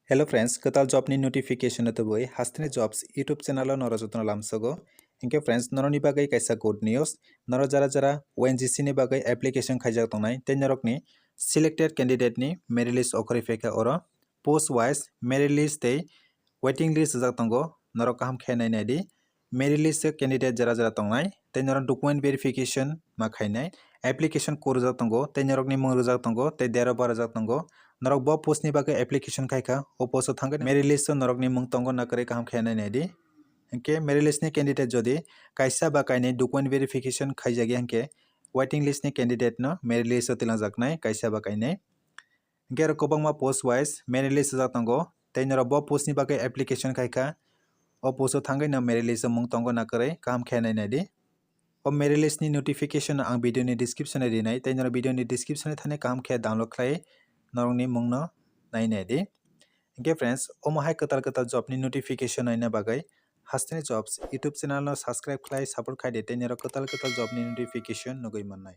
Hello friends, katal job ni notification to boy hastini jobs YouTube channel nora jotna lamsago. Inke friends noroni bagai kaisa good news. Nora jara ONGC ni bagai application khaijak tongnai tei norok ni selected candidate ni merit list okhori feka oro post wise merit list tei waiting list jak tongo norok kaham khainai nai di merit list candidate jara tongnai tei norok document verification ma khainai application core jak tongo tei norok ni mung jak tongo tei date of birth jak tongo. Norok bo post ni bagai application khaika o post thangani merit list norok ni mung tongo na kare kaham khainai nai di enke merit list ni candidate jodi kaisa ba kainai document verification khaijagi enke waiting list ni candidate no merit list tilanjaknai kaisa ba kainai enke aro kobangma post wise merit list jak tongo tei norok bo post ni bagai application khaika o post thangai na merit list mung tongo na kare kaham khainai nai di o merit list ni notification ang video ni description ni dinai tei norok video ni description thane kaham khe download khlai norok ni mung no nainai di enke friends omo hai katal job ni notification naina bagai hastini jobs YouTube channel no subscribe khlai support khai de tei norok katal job ni notification nugui mannai।